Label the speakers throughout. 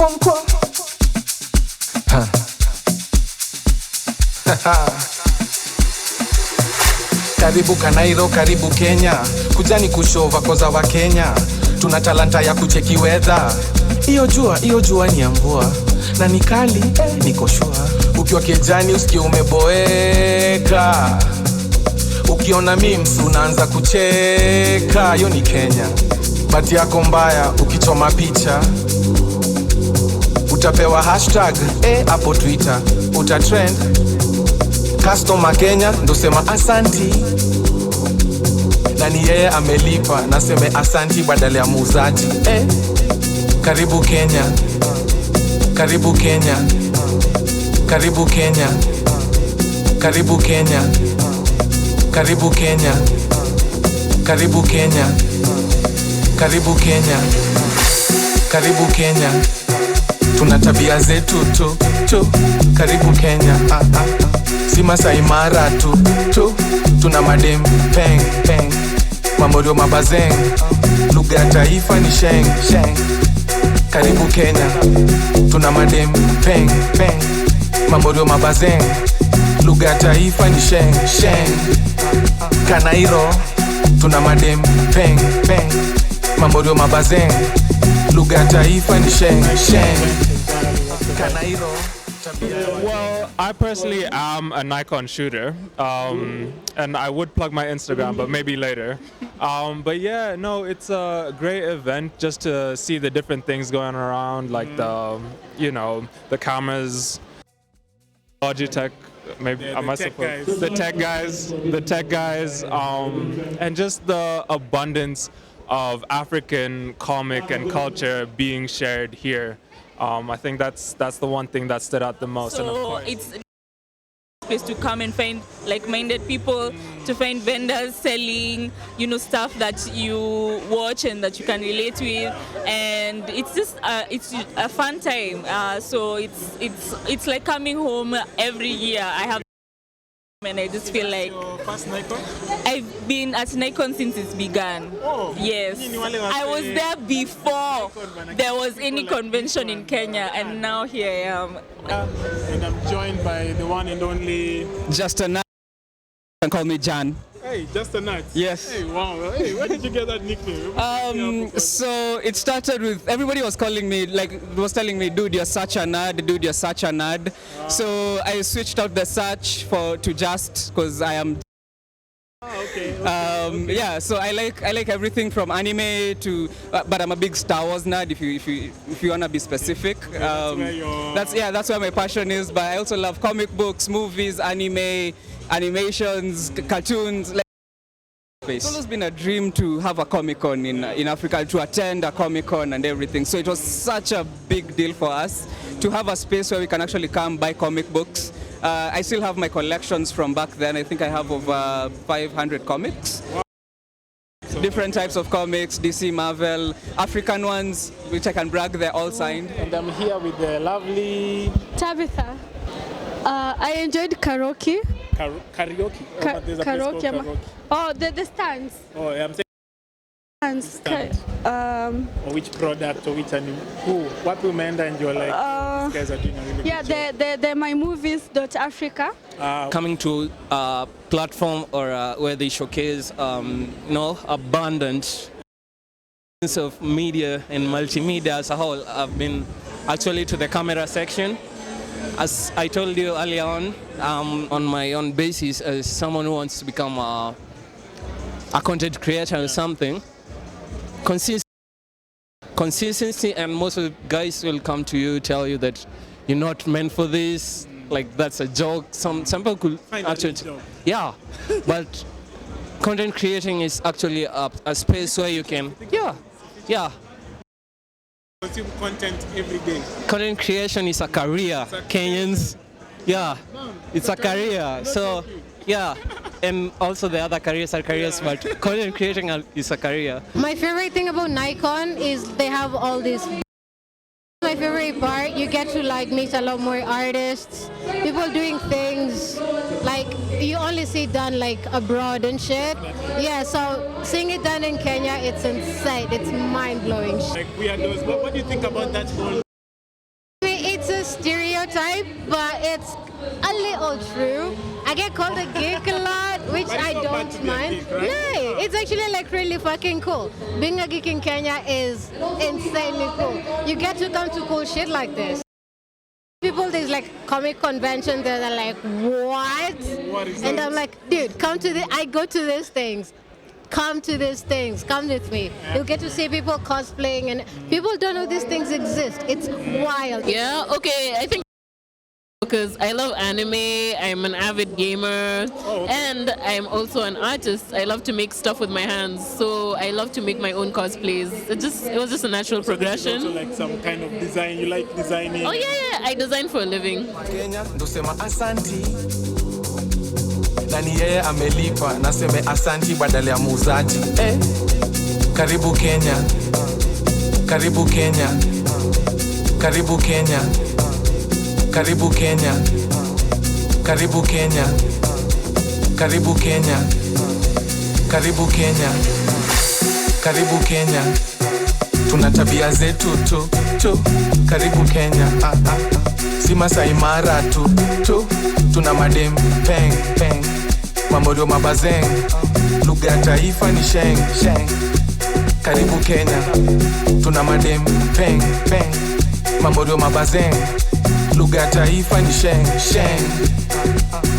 Speaker 1: Konkwo. Karibu Kanairo, karibu Kenya. Kujani kushova koza wa Kenya. Tuna talanta ya kucheki weather. Iyo jua ni ya mvua. Na ni kali, niko sure. Ukiwa kijani usikie umeboeka. Ukiona memes unaanza kucheka. Yo ni Kenya. Bati yako mbaya ukichoma picha. Utapewa hashtag, hapo Twitter. Utatrend. Customer Kenya, ndo sema asanti. Na ni yeye amelipa, naseme asanti badala ya muuzaji. Karibu Kenya. Karibu Kenya. Karibu Kenya. Karibu Kenya. Karibu Kenya. Karibu Kenya. Karibu Kenya. Karibu Kenya. Tuna tabia zetu tu. Karibu Kenya. Si Masai Mara tu. Tuna madem peng. Mamorio mabazeng. Lugha ya taifa ni sheng. Karibu Kenya. Tuna madem peng. Mamorio mabazeng. Lugha ya taifa ni sheng. Kanairo. Tuna madem peng. Mamorio mabazeng. Lugha ya taifa ni sheng. Kanairo.
Speaker 2: Well, I personally am a Naiccon shooter, and I would plug my Instagram, but maybe later. But yeah, no, it's a great event just to see the different things going around, like the cameras, Logitech, maybe
Speaker 3: Yeah,
Speaker 2: the tech guys, and just the abundance of African comic and culture being shared here. I think that's the one thing that stood out the most.
Speaker 4: So it's a place to come and find like-minded people, to find vendors selling, stuff that you watch and that you can relate with, and it's just it's a fun time. So it's like coming home every year. I have. And I just feel like
Speaker 3: your first Naiccon?
Speaker 4: I've been at Naiccon since it's begun.
Speaker 3: Oh,
Speaker 4: yes. I was there before there was any convention in Kenya, and now here I am.
Speaker 3: And I'm joined by the one and only...
Speaker 5: Just a nut. You can call me Jan.
Speaker 3: Hey, just a nut.
Speaker 5: Yes.
Speaker 3: Hey, wow. Hey, where did you get that nickname?
Speaker 5: So it started with everybody was calling me, telling me, dude, you're such a nerd, dude, you're such a nerd. So I switched out the such to just, because I am.
Speaker 3: Okay.
Speaker 5: Yeah, so I like everything from anime to, but I'm a big Star Wars nerd. If you wanna be specific, that's where my passion is. But I also love comic books, movies, anime, animations, cartoons. It's always been a dream to have a Comic-Con in Africa, to attend a Comic-Con and everything. So it was such a big deal for us to have a space where we can actually come buy comic books. I still have my collections from back then. I think I have over 500 comics. Wow. Different types of comics, DC, Marvel, African ones, which I can brag they're all signed.
Speaker 3: And I'm here with the lovely...
Speaker 6: Tabitha. I enjoyed karaoke.
Speaker 3: Karaoke? But there's a place called karaoke.
Speaker 6: Oh, the stands.
Speaker 3: Oh, yeah, I'm saying
Speaker 6: Stands.
Speaker 3: or which product or which anime? What umeenda and you're like, these guys are doing a really good job.
Speaker 6: the mymovies.africa.
Speaker 7: Coming to a platform or where they showcase abundant of media and multimedia as a whole. I've been actually to the camera section. As I told you earlier on my own basis, as someone who wants to become a content creator or something, consistency, and most of the guys will come to you, tell you that you're not meant for this, like that's a joke. Some people could actually, yeah, but content creating is actually a space where you can, yeah.
Speaker 3: Consume content every day.
Speaker 7: Content creation is a career, Kenyans. Yeah, it's a career. So, yeah, and also the other careers are careers, but content creating is a career.
Speaker 8: My favorite thing about Naiccon is they have all these. My favorite part, you get to meet a lot more artists, people doing things like you only see done abroad and shit. Yeah, so seeing it done in Kenya, it's insane. It's mind blowing.
Speaker 3: Like weirdos. What do you think about that whole
Speaker 8: hype, but it's a little true. I get called a geek a lot, which I don't mind.
Speaker 3: Geek, right?
Speaker 8: No, it's actually like really fucking cool. Being a geek in Kenya is insanely cool. You get to come to cool shit like this. People, there's like comic conventions, they're like, what? And I'm like, dude, come to the, I go to these things. Come to these things, come with me. You'll get to see people cosplaying and people don't know these things exist. It's wild.
Speaker 9: Yeah, okay, I think because I love anime, I'm an avid gamer, and I'm also an artist. I love to make stuff with my hands, so I love to make my own cosplays. It was just a natural progression.
Speaker 3: Also like some kind of design, you like designing?
Speaker 9: Oh yeah, I design for a living.
Speaker 1: Kenya ndosema asanti na ni yeye amelipa, naseme asanti badala ya muuzaji. Karibu Kenya, karibu Kenya, karibu Kenya, karibu Kenya, karibu Kenya, karibu Kenya, karibu Kenya, karibu Kenya. Tuna tabia zetu tu, karibu Kenya. Si Masai Mara tu, tuna madem peng, mamorio mabazeng, lugha ya taifa ni sheng. Karibu Kenya, tuna madem peng, mamorio mabazeng, lugha ya taifa ni sheng.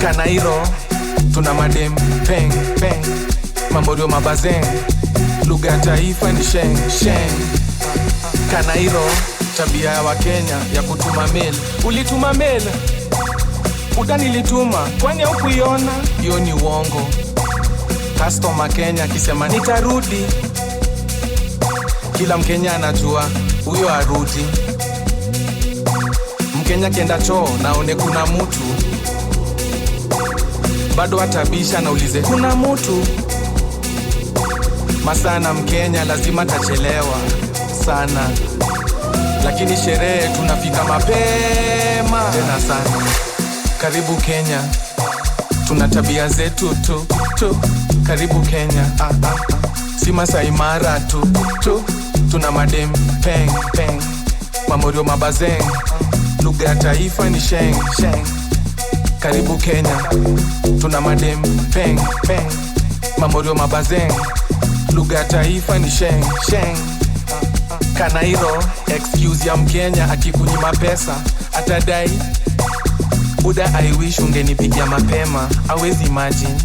Speaker 1: Kanairo, tuna madem peng, mamorio mabazeng, lugha ya taifa ni sheng. Kanairo, tabia ya Wakenya ya kutuma mail. Ulituma mail? Uda nilituma, kwani haukuiona? Hiyo ni uongo. Customer Kenya akisema nitarudi, kila Mkenya anajua huyo arudi. Mkenya kienda choo naone kuna mtu, bado atabisha na ulize kuna mtu. Masana Mkenya lazima tachelewa sana, lakini sherehe tunafika mapema tena sana. Karibu Kenya, tuna tabia zetu tu, karibu Kenya. Si Masai Mara tu, tuna madem peng, mamorio mabazeng, lugha ya taifa ni sheng. Karibu Kenya, tuna madem peng, mamorio mabazeng, lugha ya taifa ni sheng. Kanairo, excuse ya Mkenya akikunyima pesa atadai Buda, I wish ungenipigia mapema. Hawezi imagine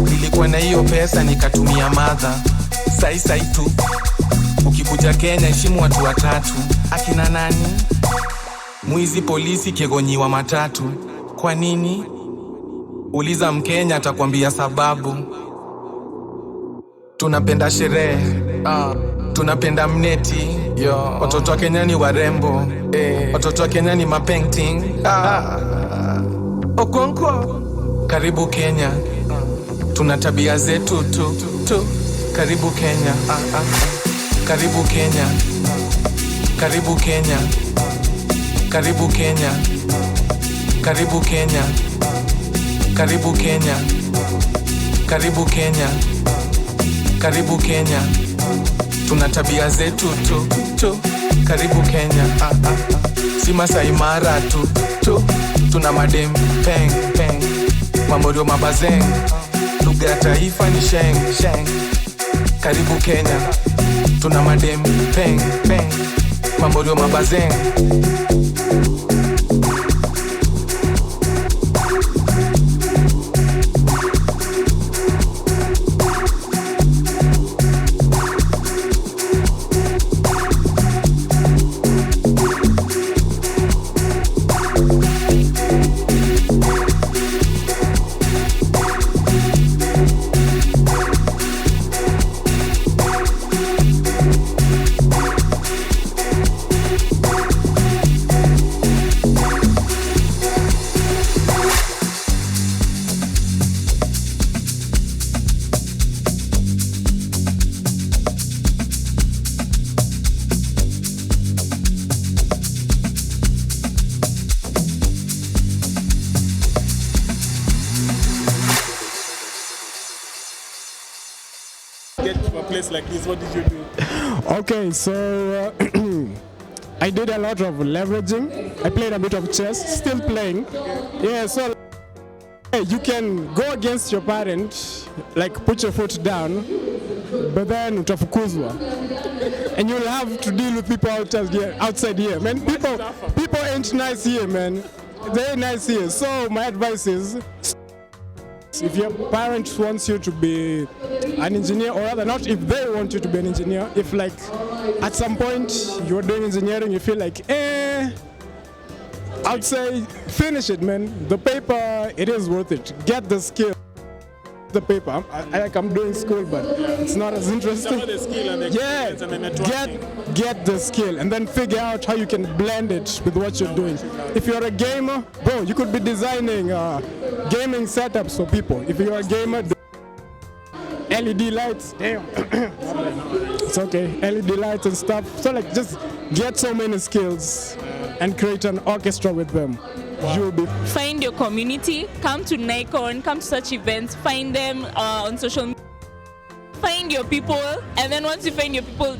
Speaker 1: nilikuwa na hiyo pesa nikatumia madha. Sai tu ukikuja Kenya heshimu watu watatu. Akina nani? Mwizi, polisi, kegonyiwa matatu. Kwa nini? Uliza Mkenya atakwambia sababu. Tunapenda sherehe, tunapenda mneti. Watoto wa Kenya ni warembo, watoto wa Kenya ni mapainting. Okonkwo, karibu Kenya, tuna tabia zetu tu, karibu Kenya. Karibu Kenya, karibu Kenya, karibu Kenya, karibu Kenya, karibu Kenya, karibu Kenya, karibu Kenya. Tuna tabia zetu tu, karibu Kenya. Si Masai Mara tu, tuna madem peng, mamorio mabazeng, lugha ya taifa ni sheng. Karibu Kenya, tuna madem peng, mamorio mabazeng.
Speaker 3: Get to a place like this, what did you do?
Speaker 10: Okay, so I did a lot of leveraging. I played a bit of chess, still playing. Yeah, so you can go against your parent, like put your foot down, but then utafukuzwa. And you'll have to deal with people outside here. Man, people ain't nice here, man. They ain't nice here. So my advice is, if your parents wants you to be an engineer, or rather not if they want you to be an engineer, if like at some point you're doing engineering, you feel like, I'd say finish it, man. The paper, it is worth it. Get the skill. The paper, I'm doing school, but it's not as interesting.
Speaker 3: Some of the skill and the experience and the networking.
Speaker 10: Get the skill and then figure out how you can blend it with what you're doing. If you're a gamer, bro, you could be designing gaming setups for people. If you're a gamer, LED lights, damn. It's okay, LED lights and stuff. So like just get so many skills and create an orchestra with them. You'll be.
Speaker 4: Find your community, come to Naiccon, come to such events, find them on social media. Find your people, and then once you find your people,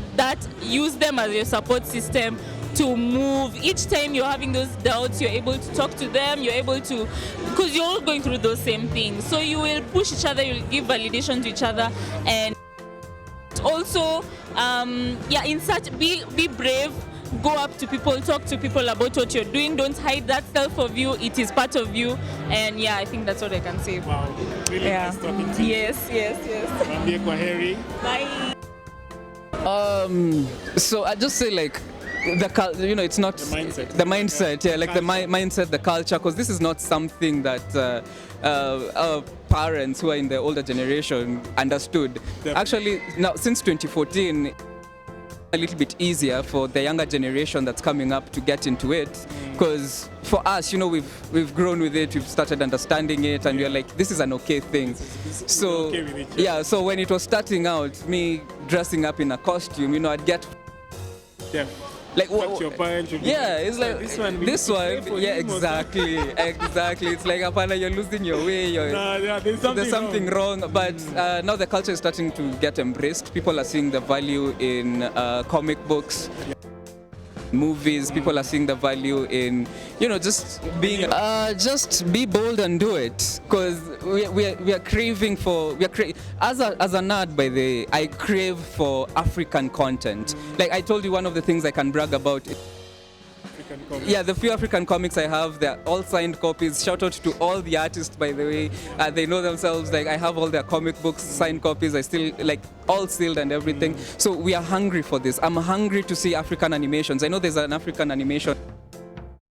Speaker 4: use them as your support system to move. Each time you're having those doubts, you're able to talk to them, you're able to, because you're all going through those same things. So you will push each other, you'll give validation to each other, and also, be brave. Go up to people, talk to people about what you're doing. Don't hide that self of you. It is part of you. And yeah, I think that's what I can say.
Speaker 3: Wow. Really nice talking to you.
Speaker 4: Yes.
Speaker 3: Bye.
Speaker 5: So I just say like, it's not
Speaker 3: the mindset.
Speaker 5: The mindset, yeah, like the mindset, the culture, because this is not something that our parents who are in the older generation understood. Definitely. Actually, now since 2014, a little bit easier for the younger generation that's coming up to get into it, because for us, we've grown with it, we've started understanding it, and we're like, this is an okay thing. So
Speaker 3: okay
Speaker 5: yeah, so when it was starting out, me dressing up in a costume, I'd get like
Speaker 3: your parents
Speaker 5: it's like this one, yeah, exactly. It's like apana, you're losing your way, there's something wrong. But now the culture is starting to get embraced. People are seeing the value in comic books, movies. People are seeing the value in just being just be bold and do it, because we are craving for as a nerd, by the way, I crave for African content. Like I told you, one of the things I can brag about the few African comics I have, they're all signed copies. Shout out to all the artists, by the way. They know themselves. Like I have all their comic books, signed copies. I still like all sealed and everything. So we are hungry for this. I'm hungry to see African animations. I know there's an African animation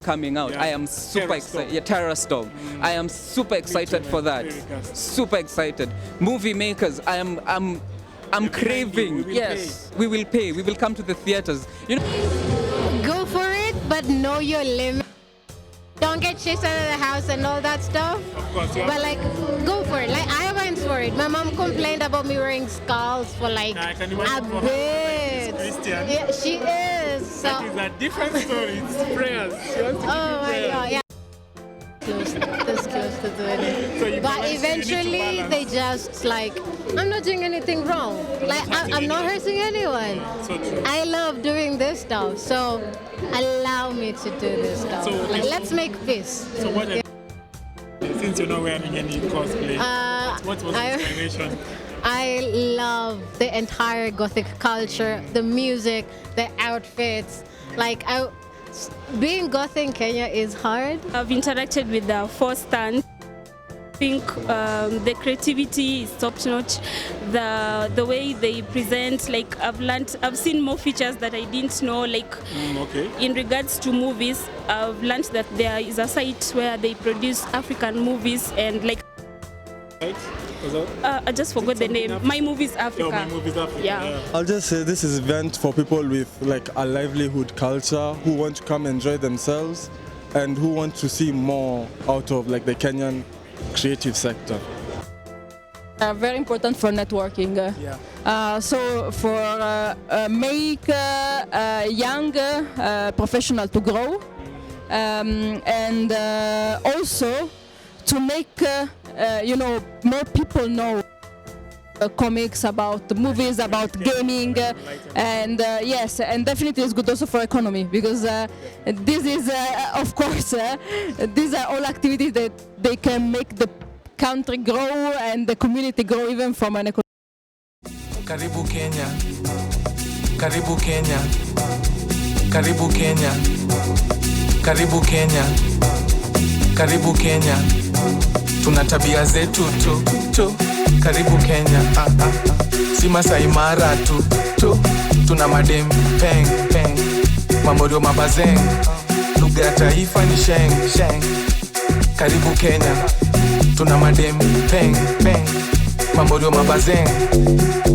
Speaker 5: coming out. I am super excited. Yeah, Terror Storm. I am super excited for that. Super excited. Movie makers. I'm craving. Yes, we will pay. We will come to the theaters.
Speaker 8: Go for it, but know your limit. Don't get chased out of the house and all that stuff.
Speaker 3: Of course,
Speaker 8: but like, go for it. Like I went for it. My mom complained about me wearing skulls for like a bit.
Speaker 3: Christian.
Speaker 8: Yeah, she is. So.
Speaker 3: That is a different story. It's prayers. She wants to
Speaker 8: my God, yeah. Close to doing it.
Speaker 3: So
Speaker 8: but eventually they just like, I'm not doing anything wrong. Like I'm not hurting anyone.
Speaker 3: So true.
Speaker 8: I love doing this stuff, so allow me to do this stuff.
Speaker 3: So
Speaker 8: like, let's make peace.
Speaker 3: So what? Since you're not wearing any cosplay, what was the inspiration?
Speaker 8: I love the entire Gothic culture, the music, the outfits. Like being Goth in Kenya is hard.
Speaker 6: I've interacted with the 4 stands. I think the creativity is top notch. The way they present, like I've seen more features that I didn't know. Like in regards to movies, I've learned that there is a site where they produce African movies and like. I just forgot the name. My Movies Africa.
Speaker 3: My Movies Africa.
Speaker 6: Yeah.
Speaker 11: I'll just say this is an event for people with like a livelihood culture who want to come enjoy themselves and who want to see more out of like the Kenyan creative sector.
Speaker 12: Very important for networking. So for make young professional to grow, and also to make more people know comics, about the movies, about gaming, and yes, and definitely it's good also for economy, because this is, of course, these are all activities that they can make the country grow and the community grow even from an economy.
Speaker 1: Karibu Kenya, Karibu Kenya, Karibu Kenya, Karibu Kenya, Karibu Kenya. Tuna tabia zetu tu. Karibu Kenya, si Masai Mara tu. Tuna madem peng, mamorio mabazeng. Lugha ya taifa ni sheng. Karibu Kenya, tuna madem peng, mamorio mabazeng.